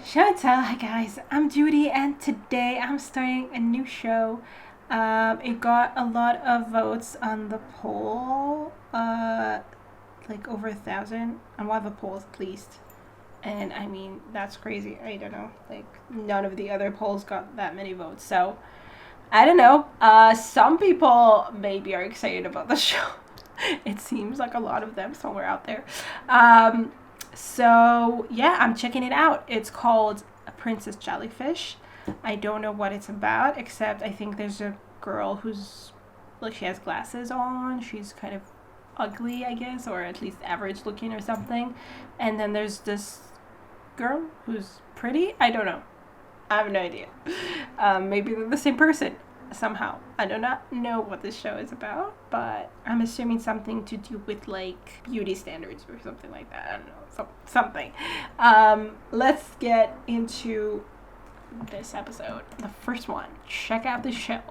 Show and tell, hi guys, I'm Judy and today I'm starting a new show. It got a lot of votes on the poll, like over 1,000 on one of the polls at least. And I mean, that's crazy. I don't know, like none of the other polls got that many votes. So I don't know. Some people maybe are excited about the show. It seems like a lot of them somewhere out there. So yeah, I'm checking it out. It's called Princess Jellyfish. I don't know what it's about, except I think there's a girl who's like she has glasses on. She's kind of ugly, I guess, or at least average looking or something. And then there's this girl who's pretty. I don't know. I have no idea. Maybe they're the same person somehow. I do not know what this show is about, but I'm assuming something to do with like beauty standards or something like that. I don't know, something. Let's get into this episode, the first one. Check out the show.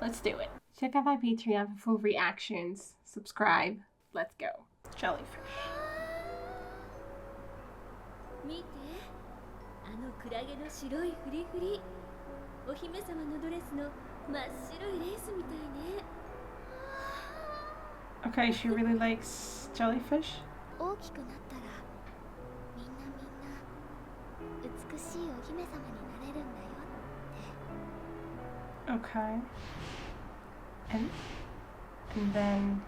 Let's do it. Check out my Patreon for full reactions. Subscribe. Let's go. Jellyfish. 見て、あのクラゲの白いフリフリ。お姫様のドレスの真っ白いレースみたいね。Okay, she really likes jellyfish. 大きくなったら、みんな美しいお姫様になれるんだよって。Okay. And then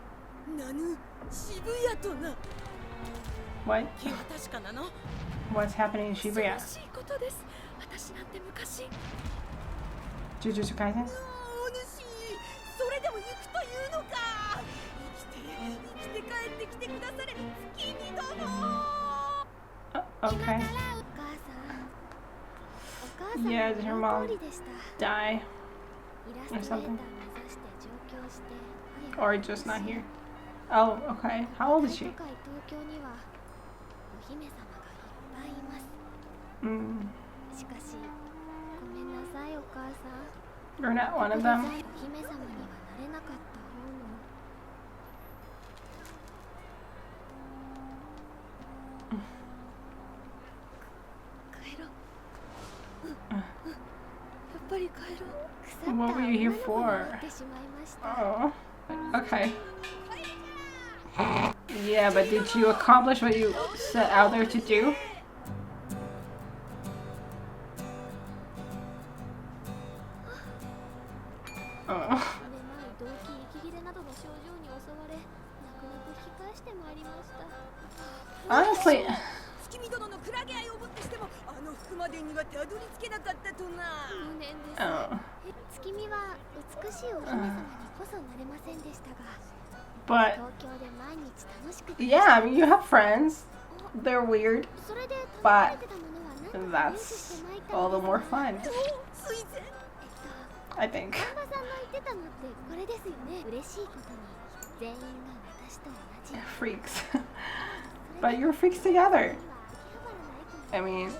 なぬ、渋谷とな。 what? 気は確かなの。 What's happening in Shibuya? 素晴らしいことです。私なんて昔。 Jujutsu Kaisen? お主、それでも行くというのか。生きて帰ってきてくだされ、月見殿。Okay. お母さん Yeah, did her mom 通りでした。 die イラストレーター or something? 目指して上京して。 Or just not here? Oh, okay. How old is she? 都会東京にはお姫様がいっぱいいます。 Mm. しかし、ごめんなさいお母さん。 You're not one こ of こで them? さえお姫様にはなれなかった方の。帰ろう。やっぱり帰ろう。腐った What were you here 女の子に for? なってしまいました。 Oh. Okay. Yeah, but did you accomplish what you set out there to do? Oh. めまい、動悸、息切れなどの症状に襲われ、泣く泣く引き返してまいりました。 Honestly, 月見殿のクラゲ愛をもってしても、あの服までにはたどり着けなかったとな。無念です。 oh. 月見は美しいお姫様にこそなれませんでしたが、 But 東京で毎日楽しくて。 yeah, I mean, you have friends. They're weird, それで食べ but られてたものは何とか入手 that's して巻いた all の the です more が、 fun, ついぜ。I think. 丹波さんの言ってたのってこれですよね。嬉しいことに全員が私と同じ。 Freaks. But you're freaks together. I mean,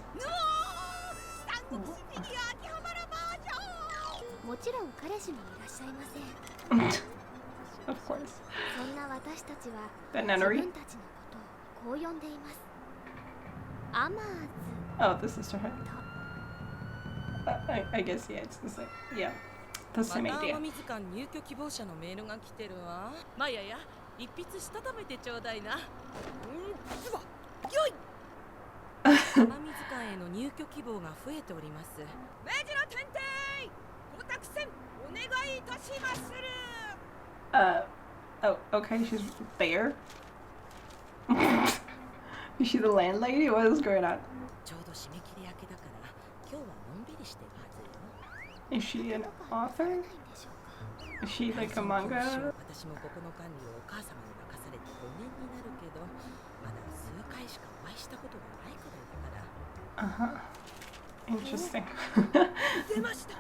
三国志フィギュア秋葉原バージョン。もちろん彼氏もいらっしゃいません。 of course. そんな私たちは The 自 nunnery? 分たちのことをこう呼んでいます。アマーズ Oh, the sisterhood. I guess, yeah, it's the same. Yeah, the same また idea. 雨水館入居希望者のメールが来てるわ。まやや、一筆したためてちょうだいな。つば、よい。雨水館への入居希望が増えております。目白検定、ご託戦お願いいたしまする。Oh, okay, she's there. Is she the landlady? What is going on? ちょうど締め切り明けだから、今日はのんびりしてるはずよ。 Is she an わからない author? んでしょうか。 Is she like a そう manga? 私もここの管理をお母様に任されて5年になるけど、まだ数回しかお会いしたことがないくらいだから。 Uh-huh. Interesting. 出ました。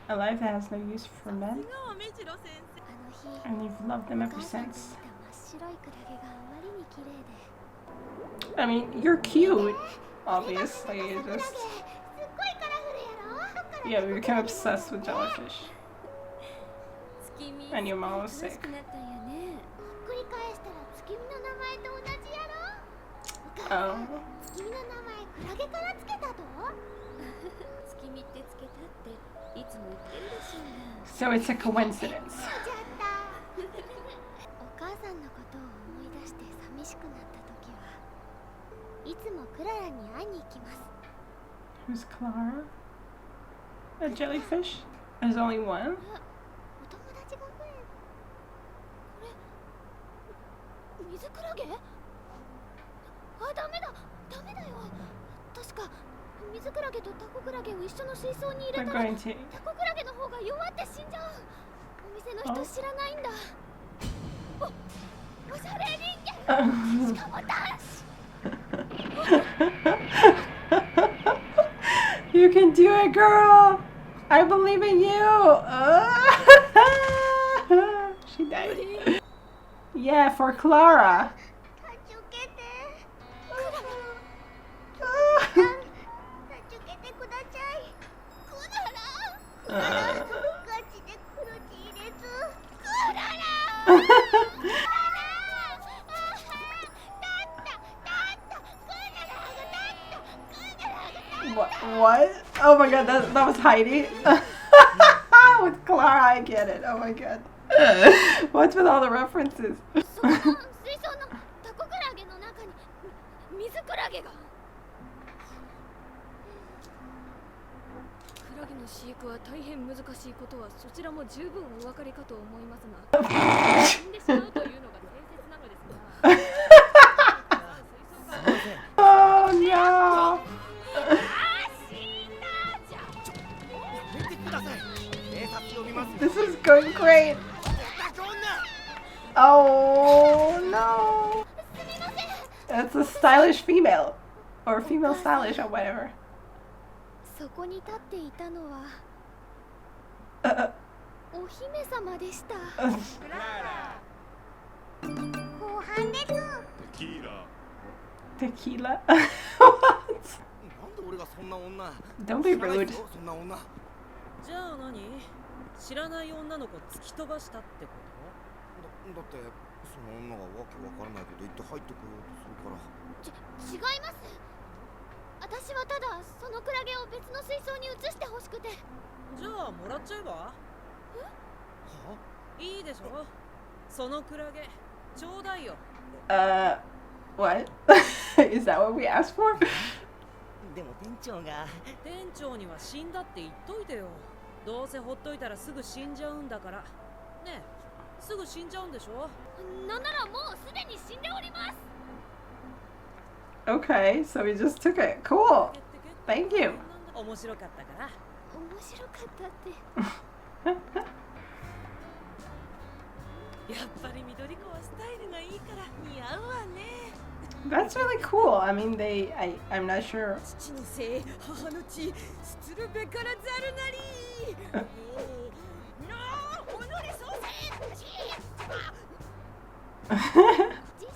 A life that has no use for さ men, すがは目白先生。あの日、 and you've loved them お ever 母さんが見 since. た真っ白いクラゲがあまりに綺麗で。 I mean, you're cute, obviously. You すっごいカラフルやろ。 yeah, we became obsessed with jellyfish. 月見 And your mom was 楽し sick. くなったんやね。繰り返したら月見の名前前と同じやろ。お母 Oh. さん、月見の名前クラゲからつけたと。月見ってつけたっていつも言ってるでしょうが。 So it's a coincidence. ちゃった。お母さんのことを思い出して寂しくなった時はいつもクララに会いに行きます。 Who's Clara? A jellyfish? There's only one? お友達が増え。これ水クラゲ？あ、ダメだよ。確か水クラゲとタコクラゲを一緒の水槽に入れ We're たら going to. タコクラゲの方が弱って死んじゃう。お店の人知らないんだ。おしゃれ人間。しかも男子。 You can do it, girl! I believe in you! She died. Yeah, for Clara. 助けて。助けてください。クララ。ガチで黒字入れず。クララ。What? Oh my god, that was Heidi. With Clara, I get it. Oh my god. What's with all the references? その水槽のタコクラゲの中に水クラゲが。クラゲの飼育は大変難しいことはそちらも十分お分かりかと思いますが、死んでしまうというのが定説なのですが。 Oh no! This is going great. Oh no! It's a stylish female. Or female stylish or whatever. そこに立っていたのは Uh, お姫様でした。 uh, 後半です。 tequila? What? なんで俺がそんな女 Don't be rude. そんな女じゃあ何？知らない女の子突き飛ばしたってこだってその女がわけわからないこと言って入ってこようとするから違います。私はただそのクラゲを別の水槽に移してほしくて。と？じゃあもらっちゃえば？はいいでしょ？そのクラゲちょうだいよ。What? Is that what we asked for? でも店長が店長には死んだって言っといてよ。どうせほっといたらすぐ死んじゃうんだから。ねえ、すぐ死んじゃうんでしょ？なんならもうすでに死んでおります。 Okay, so we just took it. Cool. Thank you. 面白かったから。面白かったって。やっぱり緑子はスタイルがいいから似合うわね。 That's really cool. I mean, I'm not sure. 父のせい、母の血、すつるべからざるなり。のおのれそうせ。人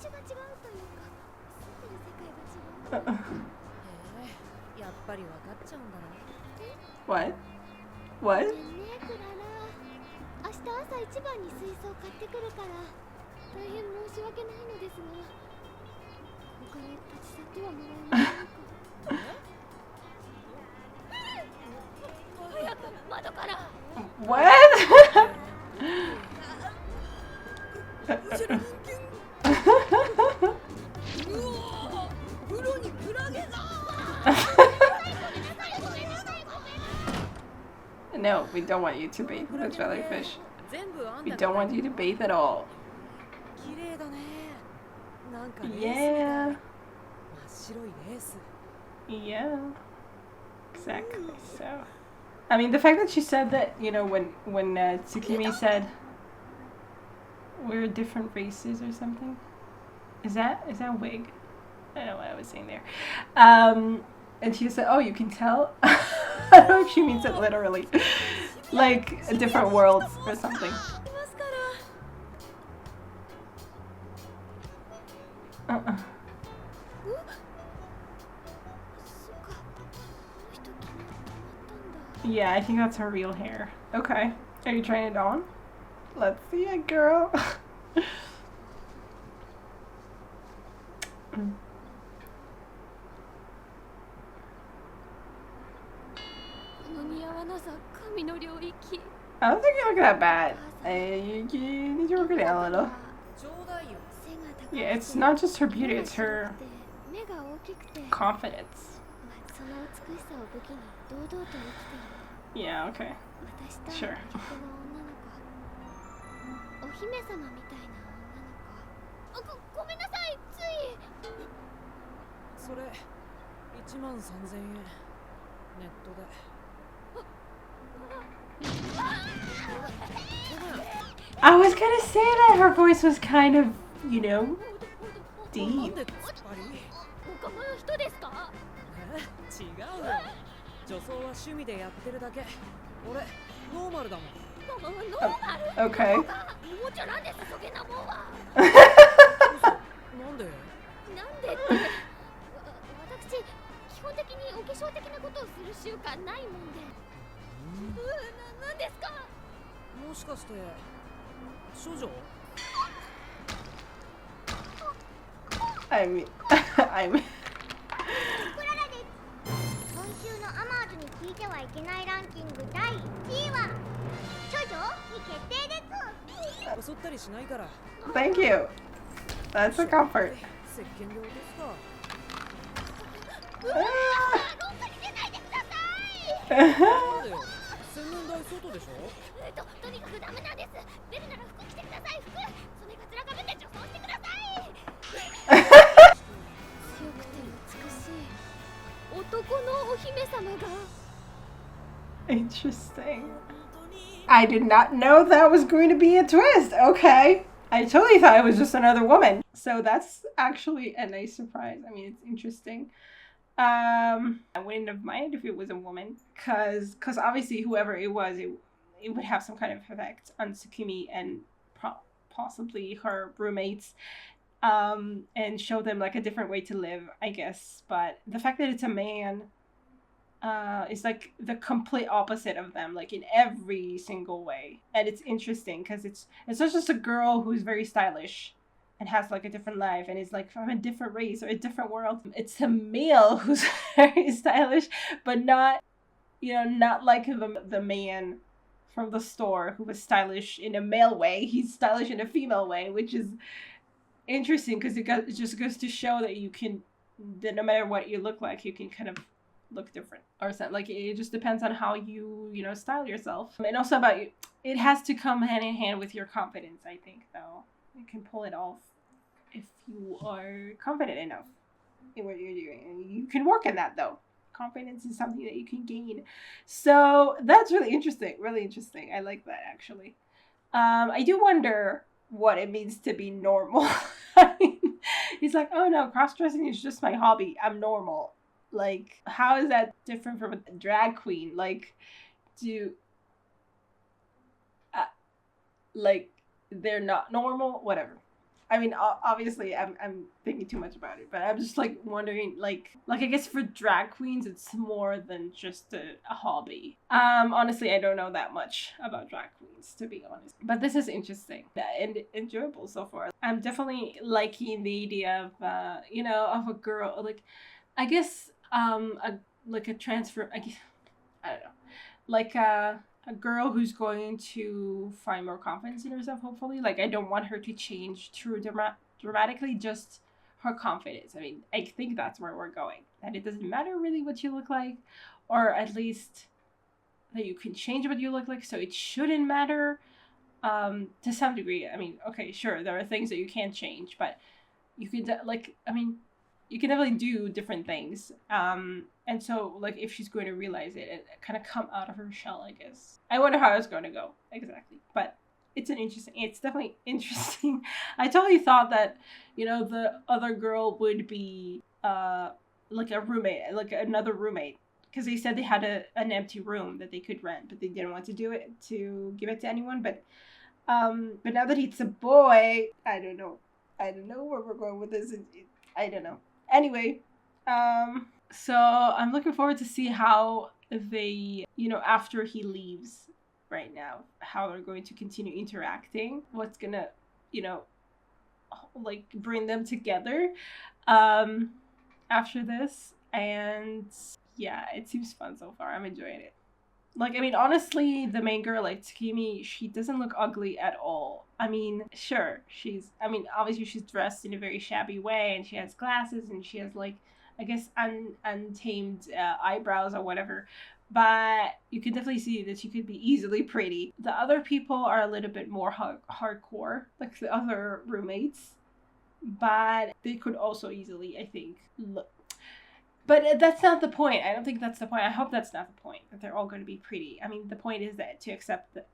種が違うというか、住んでる世界が違う。へえ、やっぱりわかっちゃうんだな。 What? What? ねえクララ、明日朝一番に水槽買ってくるから大変申し訳ないのですが、ここから立ち去ってはもらえませんか。早く窓から。 What? 風呂にクラゲが。 No, we don't want you to bathe in the jellyfish. We don't want you to bathe at all. 綺麗だね。なんか Yeah. 真っ白いレース。 Yeah. Exactly. So, I mean, the fact that she said that, you know, when Tsukimi said we're different races or something, is that wig? I don't know what I was saying there. And she said, "Oh, you can tell." I don't know if she means it literally, like different worlds or something. Uh-uh. Yeah, I think that's her real hair. Okay. Are you trying it on? Let's see it, girl. Mm. I don't think you look that bad. You need to work it out a little. ちょうだいよ。 Yeah, it's not just her beauty, it's her confidence. Yeah, okay. Sure. ごめんなさい、つい。それ13000円。ネットで。 I was gonna say that her voice was kind of, you know, deep. 他の人ですか？違うよ。女装は趣味でやってるだけ。俺ノーマルだもん。ノーマル？ Okay. もちろんなんです、そげなもんは。なんで？なんでって。私、基本的にお化粧的なことをする習慣ないもんで。なんですか？もしかして少女？ I mean, 今週のアマーズに聞いてはいけないランキング第1位は処女に決定です。襲ったりしないから。 thank you. That's a comfort. 石鹸で落とすか。ロッカに出ないでください。なんでよ。洗面台外でしょ。とにかくダメなんです。出るなら服着てください。服。それがつらかぶって女装してください。強くて美しい男のお姫様が。 Interesting. I did not know that was going to be a twist. Okay. I totally thought it was just another woman. So that's actually a nice surprise. I mean, it's interesting. I wouldn't have minded if it was a woman, cause obviously whoever it was, it would have some kind of effect on Tsukumi and possibly her roommates, and show them like a different way to live, I guess. But the fact that it's a man, is like the complete opposite of them, like in every single way, and it's interesting because it's not just a girl who's very stylish and has like a different life and is like from a different race or a different world. It's a male who's very stylish, but not, you know, not like the man from the store who was stylish in a male way. He's stylish in a female way, which is interesting because it just goes to show that that no matter what you look like, you can kind of look different or something. Like it just depends on how you style yourself, and also about you. It has to come hand in hand with your confidence, I think, though. You can pull it off if you are confident enough in what you're doing, and you can work in that, though. Confidence is something that you can gain. So that's really interesting. I like that, actually. I do wonder what it means to be normal. I mean, he's like, oh no, cross-dressing is just my hobby. I'm normal. Like, how is that different from a drag queen? Like, like, they're not normal? Whatever. I mean, obviously, I'm thinking too much about it, but I'm just, like, wondering, like I guess for drag queens, it's more than just a hobby. Honestly, I don't know that much about drag queens, to be honest. But this is interesting and enjoyable so far. I'm definitely liking the idea of, of a girl, like, I guess, a transfer, I guess, I don't know, like a girl who's going to find more confidence in herself, hopefully. Like, I don't want her to change too dramatically, just her confidence. I mean, I think that's where we're going, that it doesn't matter really what you look like, or at least that you can change what you look like, so it shouldn't matter, to some degree. I mean, okay, sure, there are things that you can't change, but you can, you can definitely do different things. And so, like, if she's going to realize it and kind of come out of her shell, I guess. I wonder how it's going to go, exactly. But it's definitely interesting. I totally thought that, the other girl would be, like a roommate, like another roommate. Because they said they had an empty room that they could rent, but they didn't want to give it to anyone. But now that it's a boy, I don't know where we're going with this. I don't know. Anyway, so I'm looking forward to see how they, after he leaves right now, how they're going to continue interacting. What's gonna, like bring them together after this. And yeah, it seems fun so far. I'm enjoying it. Like, I mean, honestly, the main girl, like Tsukimi, she doesn't look ugly at all. I mean, sure, obviously she's dressed in a very shabby way, and she has glasses, and she has, like, I guess, untamed eyebrows or whatever. But you can definitely see that she could be easily pretty. The other people are a little bit more hardcore, like the other roommates. But they could also easily, I think, look. But that's not the point. I don't think that's the point. I hope that's not the point, that they're all going to be pretty. I mean, the point is that to accept that,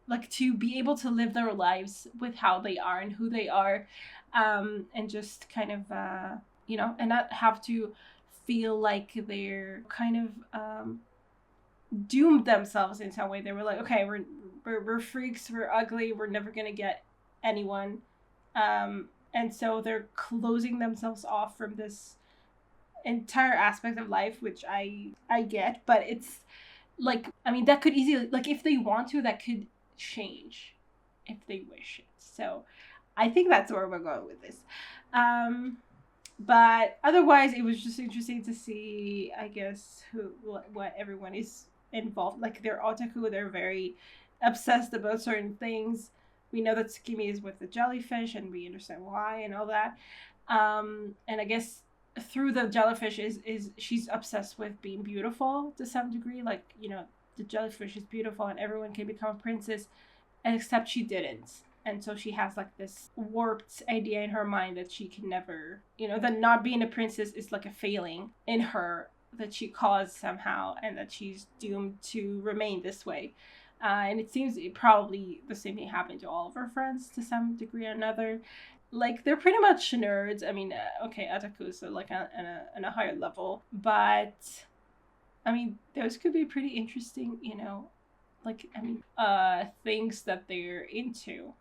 like, to be able to live their lives with how they are and who they are, and just kind of, and not have to feel like they're kind of doomed themselves in some way. They were like, okay, we're freaks, we're ugly, we're never going to get anyone. And so they're closing themselves off from this entire aspect of life, which I get, but it's like, I mean, that could easily, like, if they want to, that could change if they wish it. So I think that's where we're going with this. But otherwise, it was just interesting to see, I guess, what everyone is involved. Like, they're otaku, they're very obsessed about certain things. We know that Tsukimi is with the jellyfish, and we understand why and all that. And I guess through the jellyfish is she's obsessed with being beautiful to some degree. Like, the jellyfish is beautiful and everyone can become a princess, except she didn't. And so she has like this warped idea in her mind that she can never, that not being a princess is like a failing in her that she caused somehow, and that she's doomed to remain this way. And it seems probably the same thing happened to all of her friends to some degree or another. Like, they're pretty much nerds. I mean, okay, otaku, so like on a higher level. But, I mean, those could be pretty interesting, things that they're into.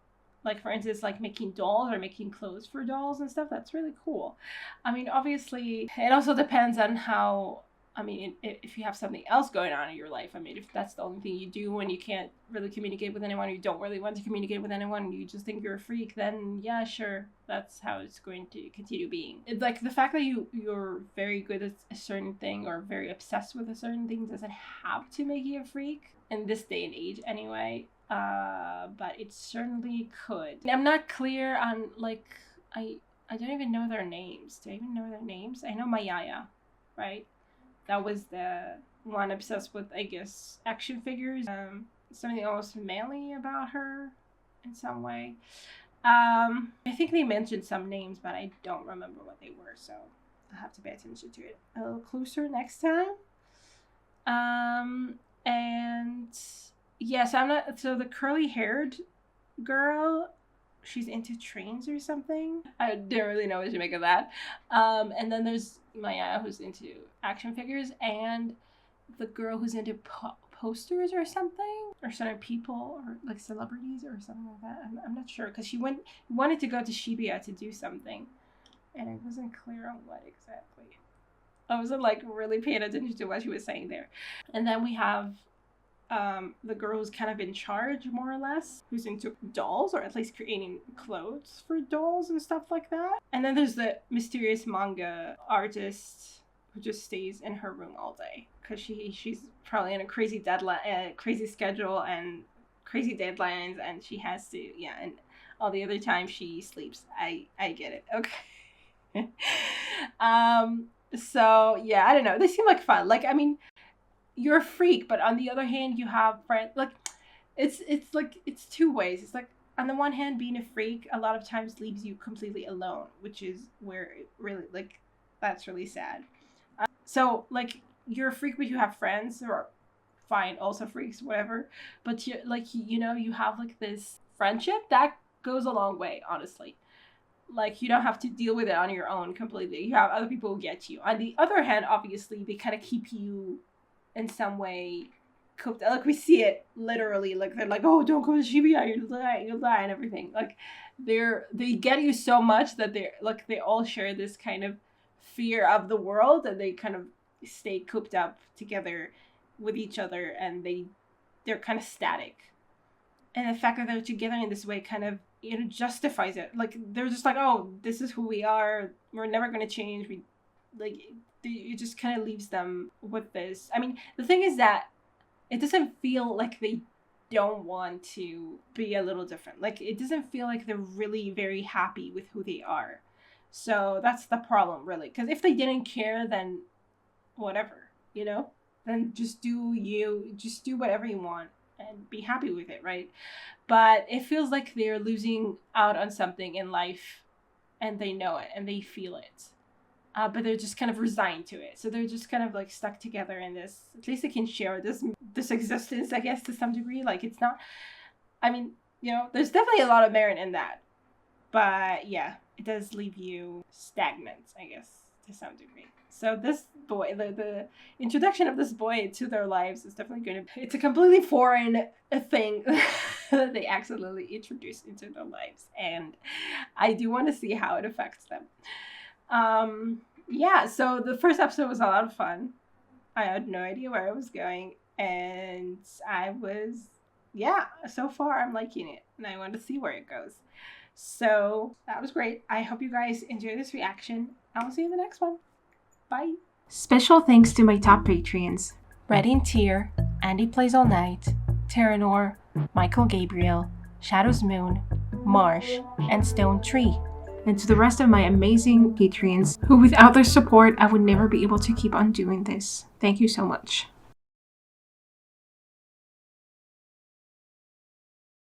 Like, for instance, like making dolls or making clothes for dolls and stuff. That's really cool. I mean, obviously, it also depends on how, if you have something else going on in your life. I mean, if that's the only thing you do when you can't really communicate with anyone, or you don't really want to communicate with anyone, and you just think you're a freak, then yeah, sure, that's how it's going to continue being. It's like the fact that you're very good at a certain thing or very obsessed with a certain thing doesn't have to make you a freak in this day and age anyway. But it certainly could. I'm not clear on, like, I don't even know their names. Do I even know their names? I know Mayaya, right? That was the one obsessed with, I guess, action figures. Something almost manly about her in some way. I think they mentioned some names, but I don't remember what they were, so I'll have to pay attention to it a little closer next time. And yes, so the curly-haired girl, she's into trains or something. I didn't really know what to make of that. And then there's Maya, who's into action figures, and the girl who's into posters or something, or certain people, or like celebrities or something like that. I'm not sure, because she wanted to go to Shibuya to do something, and it wasn't clear on what exactly. I wasn't like really paying attention to what she was saying there. And then we have the girl who's kind of in charge, more or less, who's into dolls, or at least creating clothes for dolls and stuff like that. And then there's the mysterious manga artist who just stays in her room all day, because she's probably in a crazy crazy schedule and crazy deadlines, and she has to, and all the other time she sleeps. I get it. Okay. So yeah, I don't know. They seem like fun. Like, I mean, you're a freak, but on the other hand, you have friends. Like, it's like, it's two ways. It's like, on the one hand, being a freak a lot of times leaves you completely alone, which is where it really, like, that's really sad. So, like, you're a freak, but you have friends who are fine, also freaks, whatever. But you, like, you have like this friendship that goes a long way, honestly. Like, you don't have to deal with it on your own completely. You have other people who get you. On the other hand, obviously, they kind of keep you in some way cooked. Like, we see it literally. Like, they're like, oh, don't go to Shibuya, you'll die, and everything. Like, they get you so much that they're like, they all share this kind of fear of the world, and they kind of stay cooped up together with each other, and they're kind of static. And the fact that they're together in this way kind of, justifies it. Like, they're just like, oh, this is who we are. We're never going to change. It just kind of leaves them with this. I mean, the thing is that it doesn't feel like they don't want to be a little different. Like, it doesn't feel like they're really very happy with who they are. So that's the problem, really. Because if they didn't care, then whatever, then just do whatever you want and be happy with it, right? But it feels like they're losing out on something in life, and they know it and they feel it. But they're just kind of resigned to it. So they're just kind of like stuck together in this. At least they can share this existence, I guess, to some degree. Like, it's not, I mean, there's definitely a lot of merit in that. But yeah, it does leave you stagnant, I guess, to some degree. So this boy, the introduction of this boy to their lives is definitely going to, it's a completely foreign thing that they accidentally introduced into their lives. And I do want to see how it affects them. Yeah, so the first episode was a lot of fun. I had no idea where I was going, and so far I'm liking it, and I want to see where it goes. So that was great. I hope you guys enjoyed this reaction. I'll see you in the next one. Bye. Special thanks to my top Patreons: Red in Tier, Andy Plays All Night, Terranor, Michael Gabriel, Shadows Moon, Marsh, and Stone Tree. And to the rest of my amazing Patreons who, without their support, I would never be able to keep on doing this. Thank you so much.